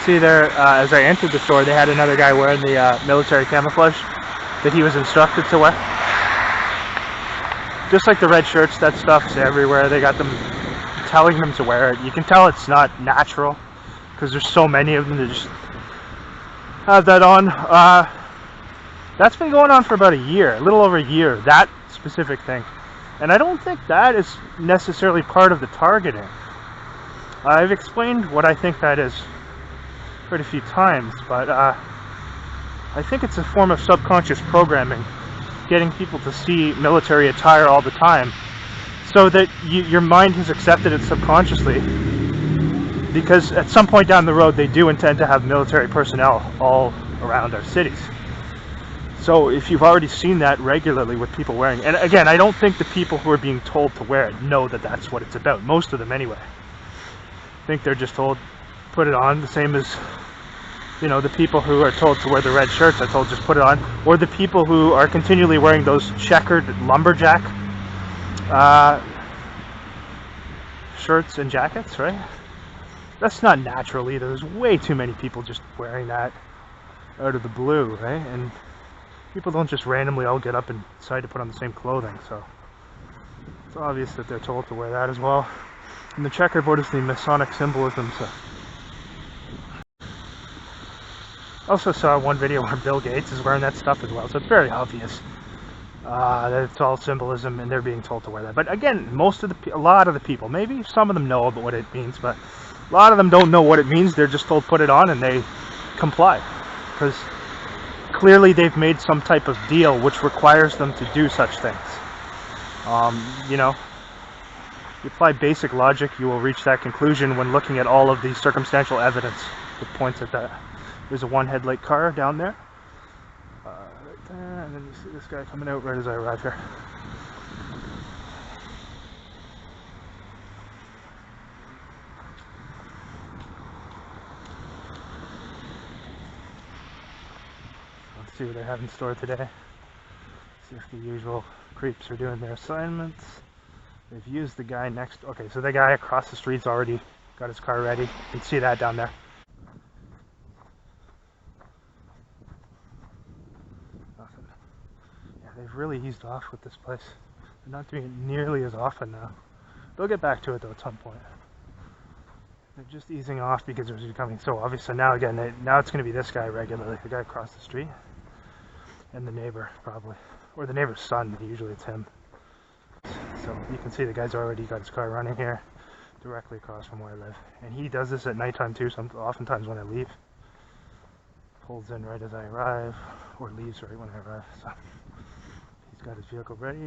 see there, as I entered the store, they had another guy wearing the military camouflage that he was instructed to wear. Just like the red shirts, that stuff's everywhere. They got them telling them to wear it. You can tell it's not natural because there's so many of them that just have that on. That's been going on for about a year, a little over a year, that specific thing. And I don't think that is necessarily part of the targeting. I've explained what I think that is quite a few times, but I think it's a form of subconscious programming, getting people to see military attire all the time, so that your mind has accepted it subconsciously, because at some point down the road they do intend to have military personnel all around our cities. So if you've already seen that regularly with people wearing, and again, I don't think the people who are being told to wear it know that that's what it's about, most of them anyway. I think they're just told, put it on, the same as, you know, the people who are told to wear the red shirts are told just put it on, or the people who are continually wearing those checkered lumberjack shirts and jackets, right? That's not natural either. There's way too many people just wearing that out of the blue, right? And people don't just randomly all get up and decide to put on the same clothing, so it's obvious that they're told to wear that as well. And the checkerboard is the Masonic symbolism, so. Also saw one video where Bill Gates is wearing that stuff as well, so it's very obvious that it's all symbolism and they're being told to wear that. But again, a lot of the people, maybe some of them know about what it means, but a lot of them don't know what it means. They're just told put it on and they comply, because clearly they've made some type of deal which requires them to do such things. You know, you apply basic logic, you will reach that conclusion when looking at all of the circumstantial evidence that points at that. There's a one headlight car down there, right there, and then you see this guy coming out right as I arrive here. Let's see what they have in store today. See if the usual creeps are doing their assignments. They've used the guy next. Okay, so the guy across the street's already got his car ready. You can see that down there. Nothing. Yeah, they've really eased off with this place. They're not doing it nearly as often now. They'll get back to it though at some point. They're just easing off because it was becoming so obvious. So now again, now it's going to be this guy regularly, the guy across the street, and the neighbor probably, or the neighbor's son. Usually it's him. So you can see the guy's already got his car running here, directly across from where I live. And he does this at nighttime too, oftentimes when I leave. Pulls in right as I arrive, or leaves right when I arrive. So he's got his vehicle ready.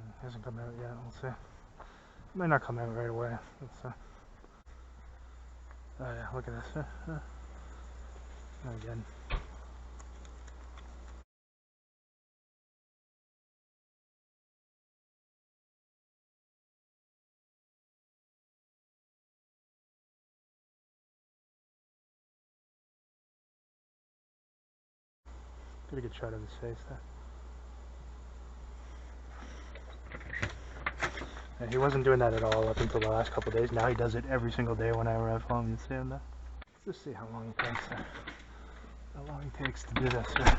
He hasn't come out yet, we'll see. Might not come out right away. Let's, oh yeah, look at this. Again. Get a good shot of his face there. And he wasn't doing that at all up until the last couple of days. Now he does it every single day when I arrive home. You see him there? Let's just see how long it takes there. How long it takes to do this here.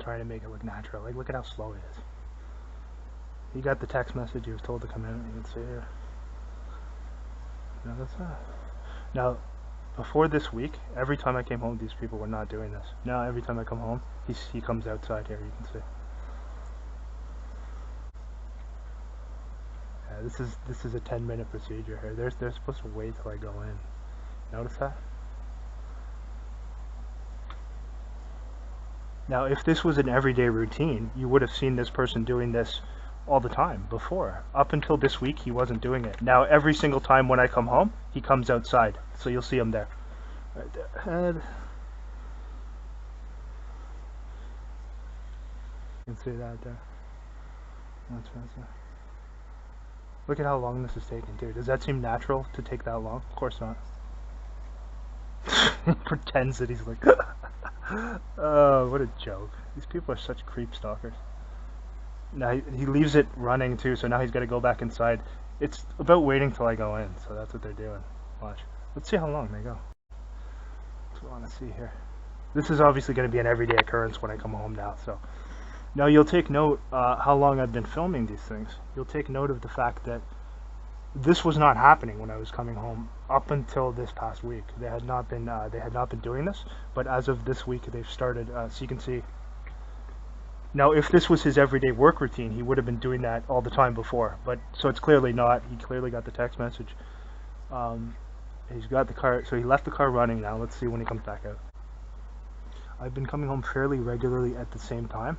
Trying to make it look natural. Like, look at how slow it is. He got the text message. He was told to come out. You can see here. No, that's not. Now, before this week, every time I came home, these people were not doing this. Now, every time I come home, he comes outside here. You can see. Yeah, this is a 10-minute procedure here. They're supposed to wait till I go in. Notice that? Now, if this was an everyday routine, you would have seen this person doing this all the time before. Up until this week, he wasn't doing it. Now, every single time when I come home, he comes outside. So you'll see him there. Right there. Head. You can see that there. That's right. Look at how long this is taking, too. Does that seem natural to take that long? Of course not. He pretends that he's like, oh, what a joke. These people are such creep stalkers. Now he leaves it running too, so now he's got to go back inside. It's about waiting till I go in, so that's what they're doing. Watch. Let's see how long they go. That's what I want to see here. This is obviously going to be an everyday occurrence when I come home now, so. Now you'll take note how long I've been filming these things. You'll take note of the fact that this was not happening when I was coming home up until this past week. They had not been doing this, but as of this week they've started. So you can see. Now, if this was his everyday work routine, he would have been doing that all the time before. But so it's clearly not. He clearly got the text message. He's got the car, so he left the car running now. Let's see when he comes back out. I've been coming home fairly regularly at the same time.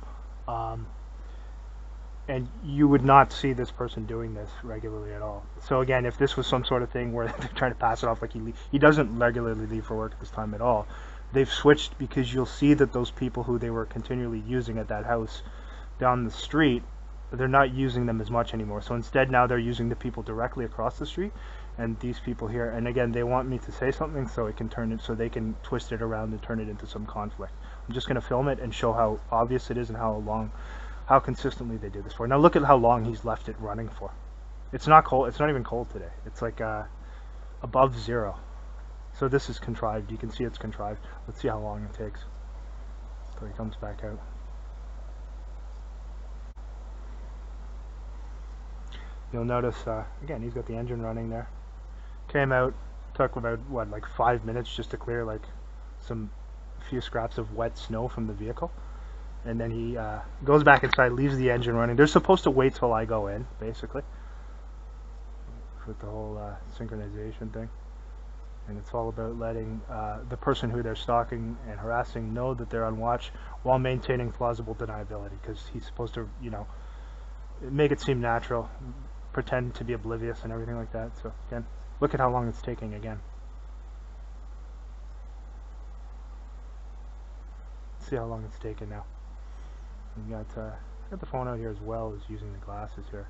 And you would not see this person doing this regularly at all. So again, if this was some sort of thing where they're trying to pass it off like he doesn't regularly leave for work at this time at all. They've switched because you'll see that those people who they were continually using at that house down the street, they're not using them as much anymore. So instead now they're using the people directly across the street and these people here. And again, they want me to say something so it can turn it, so they can twist it around and turn it into some conflict. I'm just going to film it and show how obvious it is and how consistently they do this for. Now look at how long he's left it running for. It's not cold. It's not even cold today. It's like above 0. So this is contrived. You can see it's contrived. Let's see how long it takes until he comes back out. You'll notice, again, he's got the engine running there. Came out, took about, what, like 5 minutes just to clear like a few scraps of wet snow from the vehicle. And then he goes back inside, leaves the engine running. They're supposed to wait till I go in, basically, with the whole synchronization thing. And it's all about letting the person who they're stalking and harassing know that they're on watch while maintaining plausible deniability, because he's supposed to, you know, make it seem natural, pretend to be oblivious and everything like that. So again, look at how long it's taking again. See how long it's taken now. We got the phone out here as well as using the glasses here.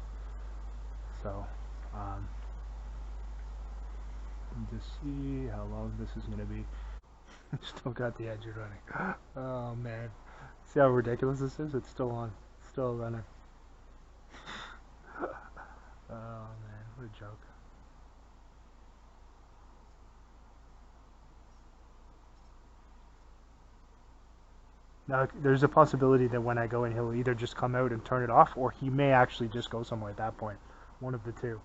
So just see how long this is going to be. Still got the engine running. Oh man, see how ridiculous this is? It's still on, still running. Oh man, what a joke. Now, there's a possibility that when I go in, he'll either just come out and turn it off, or he may actually just go somewhere at that point. One of the two.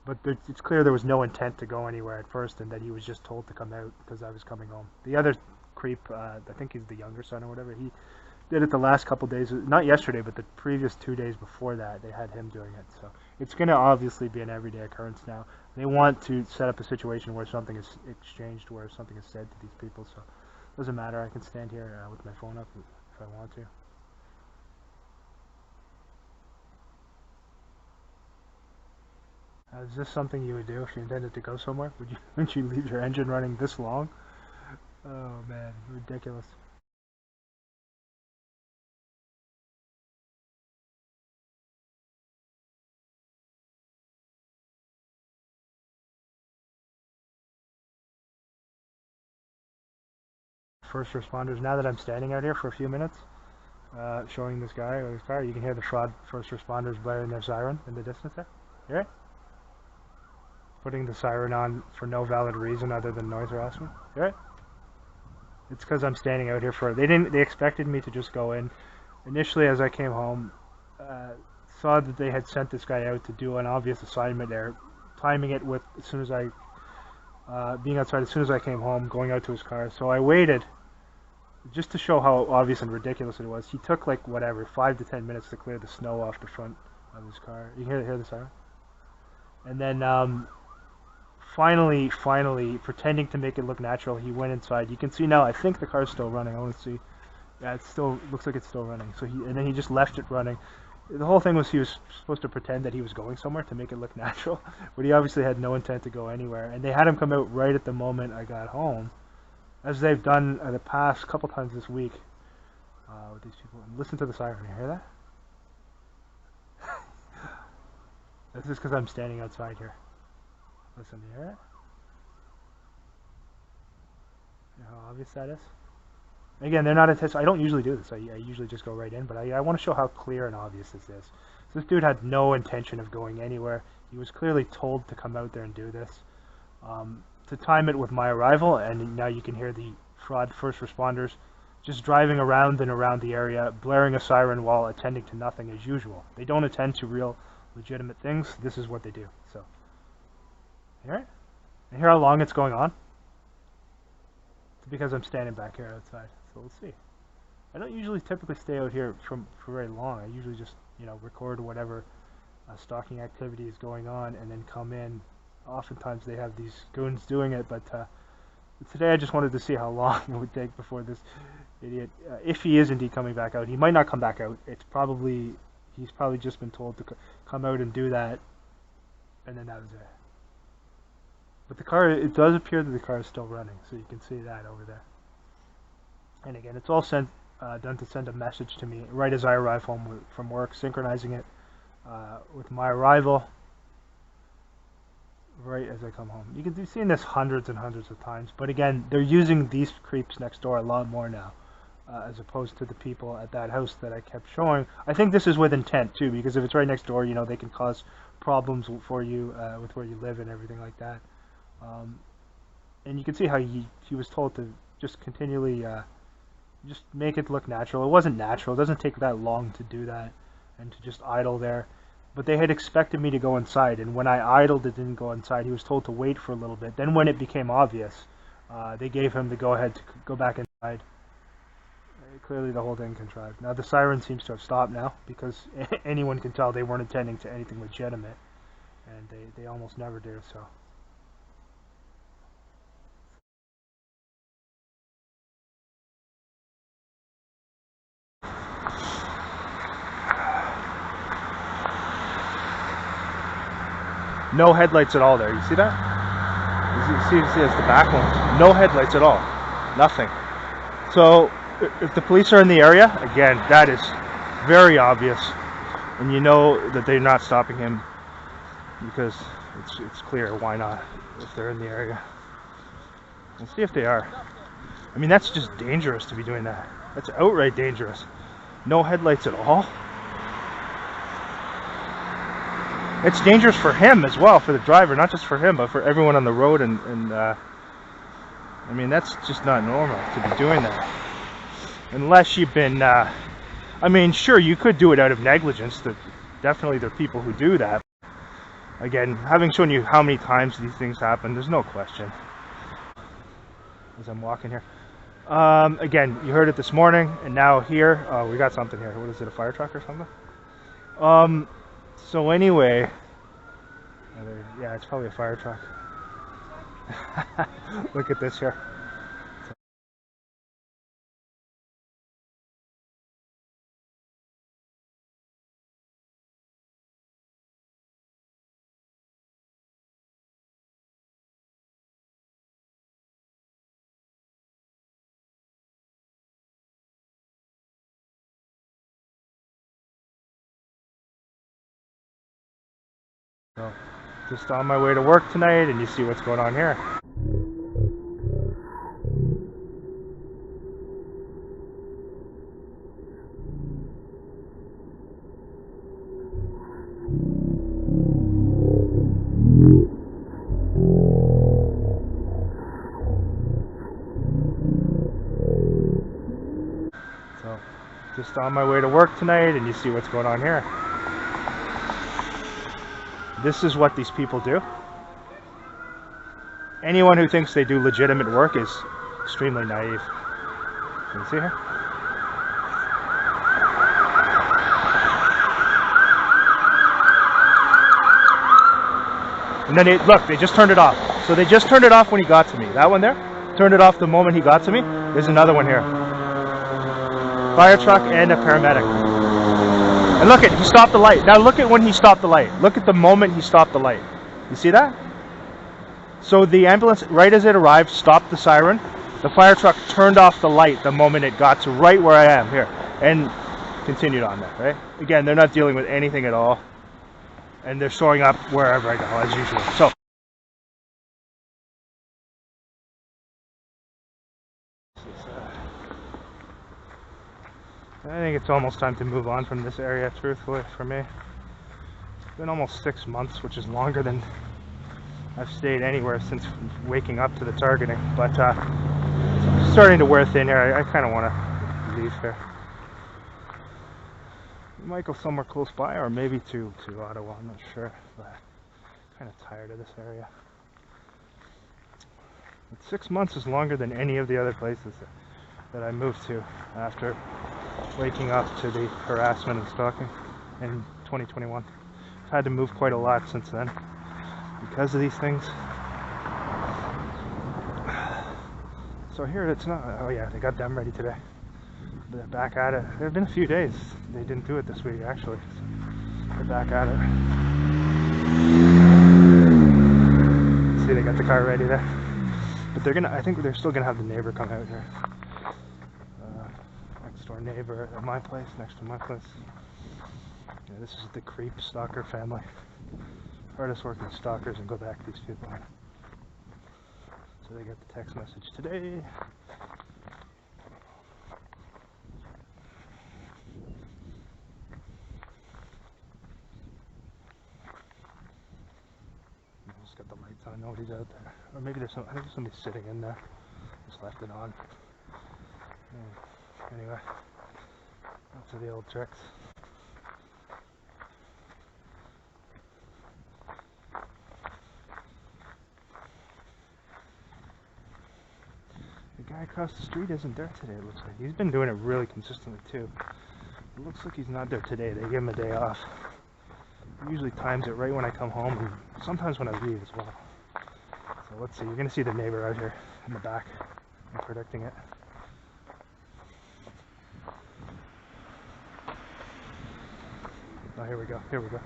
But it's clear there was no intent to go anywhere at first, and that he was just told to come out because I was coming home. The other creep, I think he's the younger son or whatever, he did it the last couple days, not yesterday, but the previous 2 days before that, they had him doing it. So it's going to obviously be an everyday occurrence now. They want to set up a situation where something is exchanged, where something is said to these people, so doesn't matter. I can stand here with my phone up if I want to. Is this something you would do if you intended to go somewhere? Wouldn't you leave your engine running this long? Oh man, ridiculous. First responders, now that I'm standing out here for a few minutes, showing this guy or his car, you can hear the fraud first responders blaring their siren in the distance there. You hear it? Putting the siren on for no valid reason other than noise harassment. You hear it? It's because I'm standing out here for, they expected me to just go in. Initially, as I came home, saw that they had sent this guy out to do an obvious assignment there, timing it with as soon as I, being outside as soon as I came home, going out to his car. So I waited, just to show how obvious and ridiculous it was. He took like, whatever, 5 to 10 minutes to clear the snow off the front of his car. You can hear the siren? And then, finally, pretending to make it look natural, he went inside. You can see now, I think the car's still running. I want to see. Yeah, it still looks like it's still running. So and then he just left it running. The whole thing was he was supposed to pretend that he was going somewhere to make it look natural, but he obviously had no intent to go anywhere. And they had him come out right at the moment I got home, as they've done the past couple times this week. with these people. And listen to the siren. You hear that? This is because I'm standing outside here. Listen, do you hear it? You know how obvious that is? Again, they're not intense. I don't usually do this. I usually just go right in, but I want to show how clear and obvious this is. So this dude had no intention of going anywhere. He was clearly told to come out there and do this. To time it with my arrival, and now you can hear the fraud first responders just driving around and around the area, blaring a siren while attending to nothing as usual. They don't attend to real, legitimate things. This is what they do. So, hear it? And hear how long it's going on? It's because I'm standing back here outside. So we'll see. I don't usually typically stay out here for very long. I usually just, you know, record whatever stalking activity is going on and then come in. Oftentimes they have these goons doing it, but today I just wanted to see how long it would take before this idiot, if he is indeed coming back out. He might not come back out. He's probably just been told to come out and do that, and then that was it. But the car, it does appear that the car is still running, so you can see that over there. And again, it's all done to send a message to me right as I arrive home from work, synchronizing it with my arrival right as I come home. You can be seeing this hundreds and hundreds of times, but again, they're using these creeps next door a lot more now, as opposed to the people at that house that I kept showing. I think this is with intent too, because if it's right next door, you know, they can cause problems for you with where you live and everything like that. And you can see how he was told to just continually just make it look natural. It wasn't natural. It doesn't take that long to do that and to just idle there. But they had expected me to go inside, and when I idled it didn't go inside. He was told to wait for a little bit. Then when it became obvious, they gave him the go-ahead to go back inside. Clearly the whole thing contrived. Now the siren seems to have stopped now, because anyone can tell they weren't attending to anything legitimate, and they almost never do so. No headlights at all there. You see that? You see it's the back ones. No headlights at all. Nothing. So if the police are in the area, again, that is very obvious, and you know that they're not stopping him because it's clear. Why not? If they're in the area, let's see if they are. I mean, that's just dangerous to be doing that. That's outright dangerous. No headlights at all. It's dangerous for him as well, for the driver, not just for him, but for everyone on the road. And I mean, that's just not normal to be doing that. Unless you've been, I mean, sure, you could do it out of negligence. Definitely there are people who do that. Again, having shown you how many times these things happen, there's no question. As I'm walking here. Again, you heard it this morning, and now here, we got something here. What is it, a fire truck or something? So anyway, yeah, it's probably a fire truck. Look at this here. So, just on my way to work tonight, and you see what's going on here. So, just on my way to work tonight, and you see what's going on here. This is what these people do. Anyone who thinks they do legitimate work is extremely naive. Can you see here? And then look, they just turned it off. So they just turned it off when he got to me. That one there, turned it off the moment he got to me. There's another one here. Fire truck and a paramedic. And look at, he stopped the light. Now look at when he stopped the light. Look at the moment he stopped the light. You see that? So the ambulance, right as it arrived, stopped the siren. The fire truck turned off the light the moment it got to right where I am here. and continued on there, right? Again, they're not dealing with anything at all, and they're showing up wherever I go, as usual. So I think it's almost time to move on from this area, truthfully, for me. It's been almost 6 months, which is longer than I've stayed anywhere since waking up to the targeting, but it's starting to wear thin here. I kind of want to leave here. We might go somewhere close by, or maybe to Ottawa, I'm not sure, but I'm kind of tired of this area. But 6 months is longer than any of the other places that I moved to after waking up to the harassment and stalking in 2021. I've had to move quite a lot since then because of these things. So here it's not, oh yeah, they got them ready today. They're back at it. There have been a few days. They didn't do it this week, actually. They're back at it. See, they got the car ready there. But they're gonna, I think they're still gonna have the neighbor come out here. Next door neighbor at my place, next to my place. Yeah, this is the creep stalker family. Hardest working stalkers and go back to these people. So they got the text message today. Just got the lights on, nobody's out there. Or maybe there's some, I think there's somebody sitting in there. Just left it on. Yeah. Anyway, lots of the old tricks. The guy across the street isn't there today, it looks like. He's been doing it really consistently too. It looks like he's not there today. They give him a day off. He usually times it right when I come home, and sometimes when I leave as well. So let's see, you're going to see the neighbor out here in the back. I'm predicting it. Oh, here we go, here we go.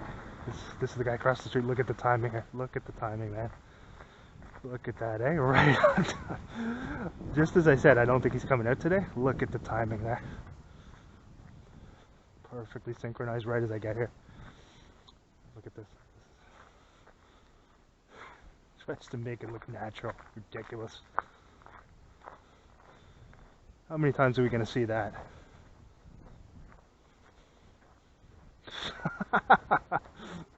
This is the guy across the street. Look at the timing here. Look at the timing, man. Look at that, eh? Right on time. Just as I said, I don't think he's coming out today. Look at the timing there. Perfectly synchronized right as I get here. Look at this. Tries to make it look natural. Ridiculous. How many times are we going to see that?